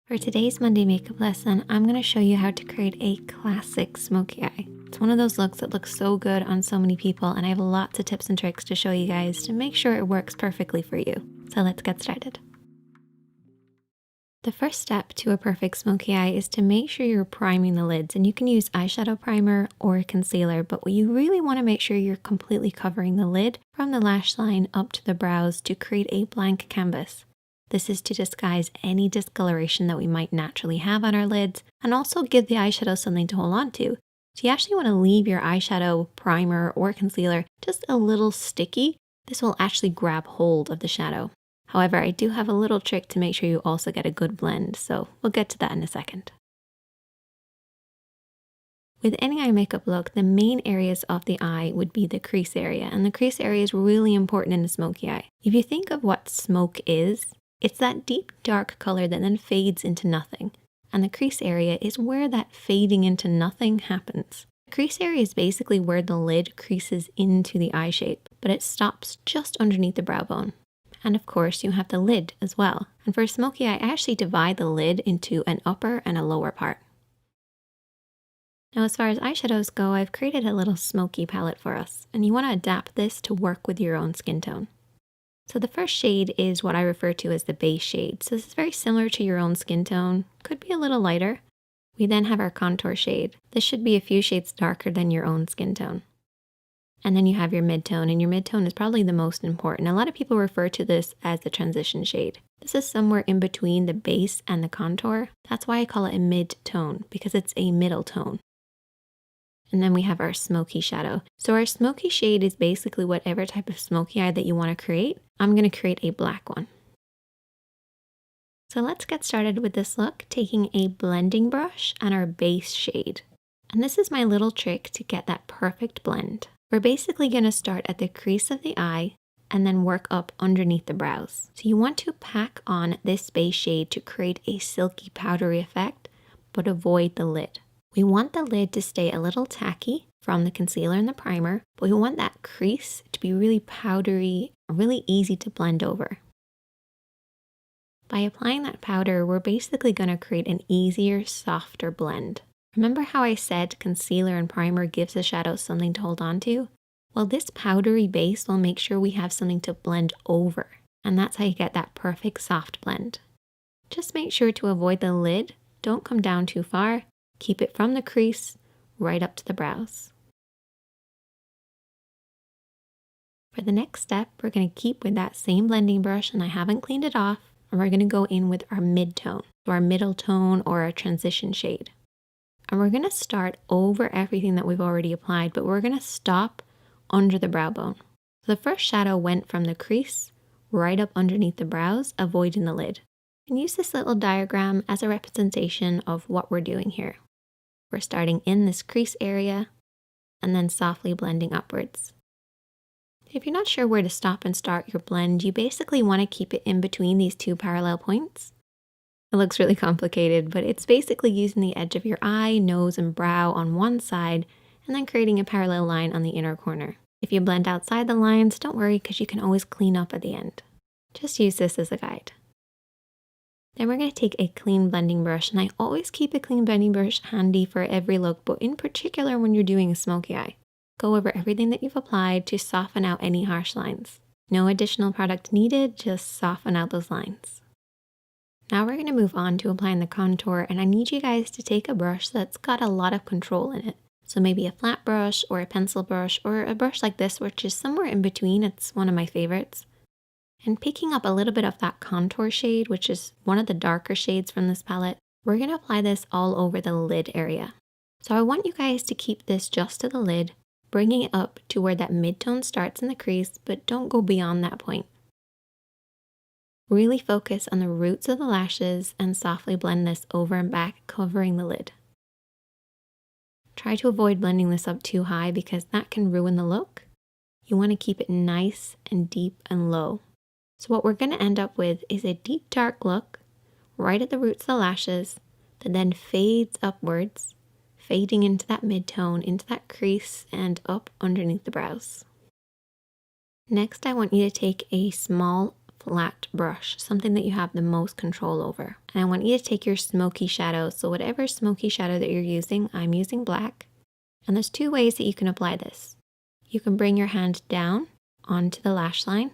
For today's Monday makeup lesson, I'm going to show you how to create a classic smoky eye. It's one of those looks that looks so good on so many people, and I have lots of tips and tricks to show you guys to make sure it works perfectly for you. So let's get started. The first step to a perfect smoky eye is to make sure you're priming the lids, and you can use eyeshadow primer or concealer, but you really want to make sure you're completely covering the lid from the lash line up to the brows to create a blank canvas. This is to disguise any discoloration that we might naturally have on our lids and also give the eyeshadow something to hold on to. So you actually want to leave your eyeshadow primer or concealer just a little sticky. This will actually grab hold of the shadow. However, I do have a little trick to make sure you also get a good blend, so we'll get to that in a second. With any eye makeup look, the main areas of the eye would be the crease area, and the crease area is really important in a smoky eye. If you think of what smoke is, it's that deep dark color that then fades into nothing, and the crease area is where that fading into nothing happens. The crease area is basically where the lid creases into the eye shape, but it stops just underneath the brow bone. And of course, you have the lid as well. And for a smoky eye, I actually divide the lid into an upper and a lower part. Now, as far as eyeshadows go, I've created a little smoky palette for us, and you want to adapt this to work with your own skin tone. So the first shade is what I refer to as the base shade. So this is very similar to your own skin tone, could be a little lighter. We then have our contour shade. This should be a few shades darker than your own skin tone. And then you have your mid-tone, and your mid-tone is probably the most important. A lot of people refer to this as the transition shade. This is somewhere in between the base and the contour. That's why I call it a mid-tone, because it's a middle tone. And then we have our smoky shadow. So our smoky shade is basically whatever type of smoky eye that you want to create. I'm going to create a black one. So let's get started with this look, taking a blending brush and our base shade. And this is my little trick to get that perfect blend. We're basically going to start at the crease of the eye and then work up underneath the brows. So you want to pack on this base shade to create a silky powdery effect, but avoid the lid. We want the lid to stay a little tacky from the concealer and the primer, but we want that crease to be really powdery, really easy to blend over. By applying that powder, we're basically going to create an easier, softer blend. Remember how I said concealer and primer gives the shadow something to hold on to? Well, this powdery base will make sure we have something to blend over, and that's how you get that perfect soft blend. Just make sure to avoid the lid, don't come down too far, keep it from the crease right up to the brows. For the next step, we're going to keep with that same blending brush, and I haven't cleaned it off, and we're going to go in with our mid-tone, so our middle tone or our transition shade. And we're going to start over everything that we've already applied, but we're going to stop under the brow bone. So the first shadow went from the crease right up underneath the brows, avoiding the lid. And use this little diagram as a representation of what we're doing here. We're starting in this crease area and then softly blending upwards. If you're not sure where to stop and start your blend, you basically want to keep it in between these two parallel points. It looks really complicated, but it's basically using the edge of your eye, nose, and brow on one side, and then creating a parallel line on the inner corner. If you blend outside the lines, don't worry because you can always clean up at the end. Just use this as a guide. Then we're going to take a clean blending brush, and I always keep a clean blending brush handy for every look, but in particular when you're doing a smoky eye. Go over everything that you've applied to soften out any harsh lines. No additional product needed, just soften out those lines. Now we're going to move on to applying the contour, and I need you guys to take a brush that's got a lot of control in it. So maybe a flat brush or a pencil brush or a brush like this, which is somewhere in between. It's one of my favorites. And picking up a little bit of that contour shade, which is one of the darker shades from this palette, we're going to apply this all over the lid area. So I want you guys to keep this just to the lid, bringing it up to where that mid-tone starts in the crease, but don't go beyond that point. Really focus on the roots of the lashes and softly blend this over and back, covering the lid. Try to avoid blending this up too high because that can ruin the look. You want to keep it nice and deep and low. So what we're going to end up with is a deep dark look right at the roots of the lashes that then fades upwards, fading into that mid-tone, into that crease, and up underneath the brows. Next, I want you to take a small flat brush, something that you have the most control over. And I want you to take your smoky shadow. So whatever smoky shadow that you're using, I'm using black. And there's two ways that you can apply this. You can bring your hand down onto the lash line,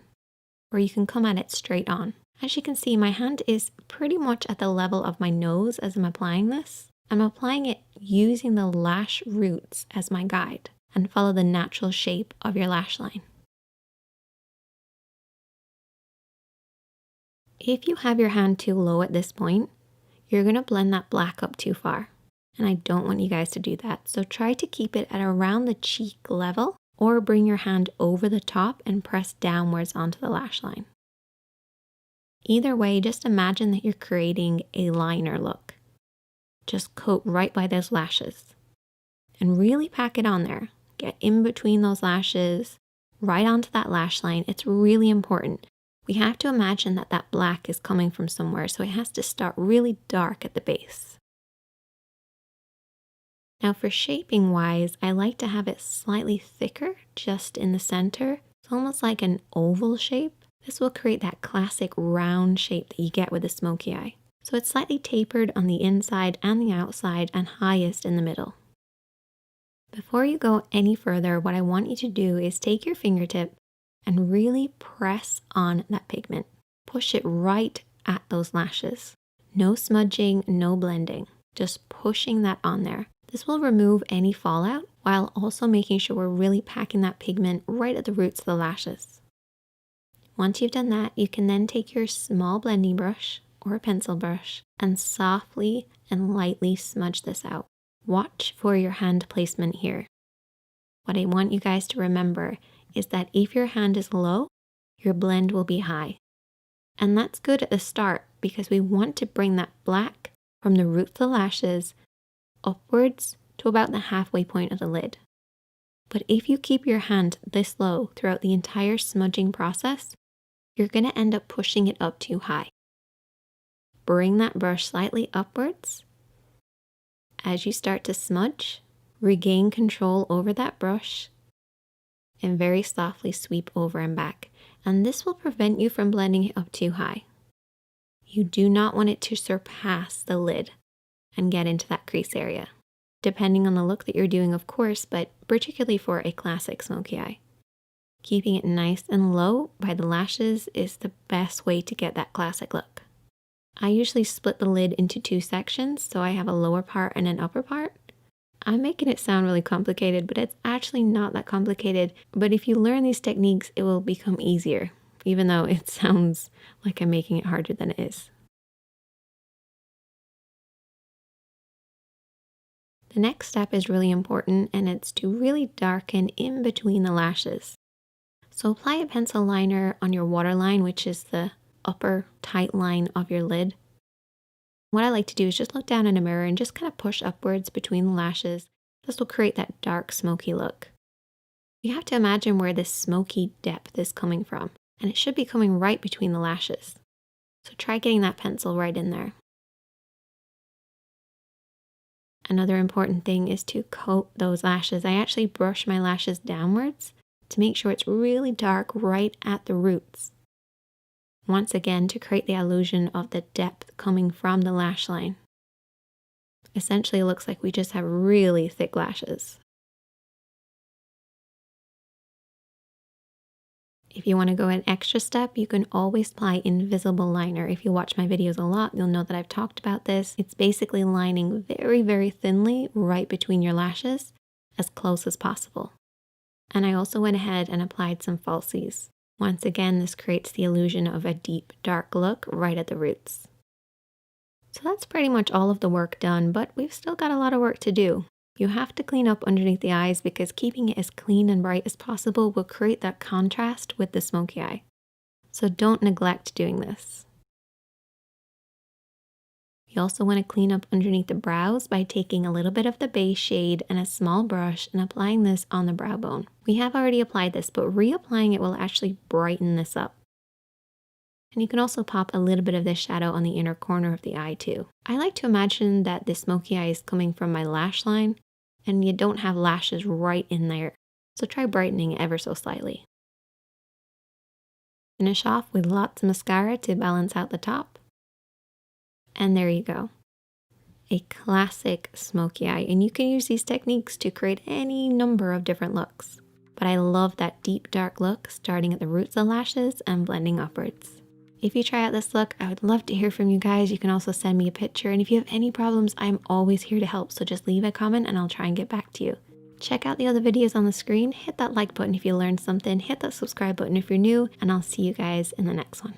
or you can come at it straight on. As you can see, my hand is pretty much at the level of my nose as I'm applying this. I'm applying it using the lash roots as my guide, and follow the natural shape of your lash line. If you have your hand too low at this point, you're going to blend that black up too far. And I don't want you guys to do that. So try to keep it at around the cheek level, or bring your hand over the top and press downwards onto the lash line. Either way, just imagine that you're creating a liner look. Just coat right by those lashes and really pack it on there. Get in between those lashes, right onto that lash line. It's really important. We have to imagine that that black is coming from somewhere, so it has to start really dark at the base. Now for shaping wise, I like to have it slightly thicker just in the center. It's almost like an oval shape. This will create that classic round shape that you get with a smoky eye. So it's slightly tapered on the inside and the outside, and highest in the middle. Before you go any further, what I want you to do is take your fingertip and really press on that pigment. Push it right at those lashes. No smudging, no blending, just pushing that on there. This will remove any fallout while also making sure we're really packing that pigment right at the roots of the lashes. Once you've done that, you can then take your small blending brush or a pencil brush and softly and lightly smudge this out. Watch for your hand placement here. What I want you guys to remember is that if your hand is low, your blend will be high. And that's good at the start because we want to bring that black from the root of the lashes upwards to about the halfway point of the lid. But if you keep your hand this low throughout the entire smudging process, you're going to end up pushing it up too high. Bring that brush slightly upwards. As you start to smudge, regain control over that brush and very softly sweep over and back. And this will prevent you from blending it up too high. You do not want it to surpass the lid and get into that crease area, depending on the look that you're doing, of course, but particularly for a classic smoky eye. Keeping it nice and low by the lashes is the best way to get that classic look. I usually split the lid into two sections, so I have a lower part and an upper part. I'm making it sound really complicated, but it's actually not that complicated. But if you learn these techniques, it will become easier, even though it sounds like I'm making it harder than it is. The next step is really important, and it's to really darken in between the lashes. So apply a pencil liner on your waterline, which is the upper tight line of your lid. What I like to do is just look down in a mirror and just kind of push upwards between the lashes. This will create that dark smoky look. You have to imagine where this smoky depth is coming from, and it should be coming right between the lashes. So try getting that pencil right in there. Another important thing is to coat those lashes. I actually brush my lashes downwards to make sure it's really dark right at the roots. Once again, to create the illusion of the depth coming from the lash line. Essentially, it looks like we just have really thick lashes. If you want to go an extra step, you can always apply invisible liner. If you watch my videos a lot, you'll know that I've talked about this. It's basically lining very, very thinly right between your lashes, as close as possible. And I also went ahead and applied some falsies. Once again, this creates the illusion of a deep, dark look right at the roots. So that's pretty much all of the work done, but we've still got a lot of work to do. You have to clean up underneath the eyes because keeping it as clean and bright as possible will create that contrast with the smoky eye. So don't neglect doing this. You also want to clean up underneath the brows by taking a little bit of the base shade and a small brush and applying this on the brow bone. We have already applied this, but reapplying it will actually brighten this up. And you can also pop a little bit of this shadow on the inner corner of the eye too. I like to imagine that the smoky eye is coming from my lash line and you don't have lashes right in there. So try brightening it ever so slightly. finish off with lots of mascara to balance out the top. And there you go. A classic smoky eye, and you can use these techniques to create any number of different looks. But I love that deep dark look starting at the roots of the lashes and blending upwards. If you try out this look, I would love to hear from you guys. You can also send me a picture, and if you have any problems, I'm always here to help, so just leave a comment and I'll try and get back to you. Check out the other videos on the screen, hit that like button if you learned something, hit that subscribe button if you're new, and I'll see you guys in the next one.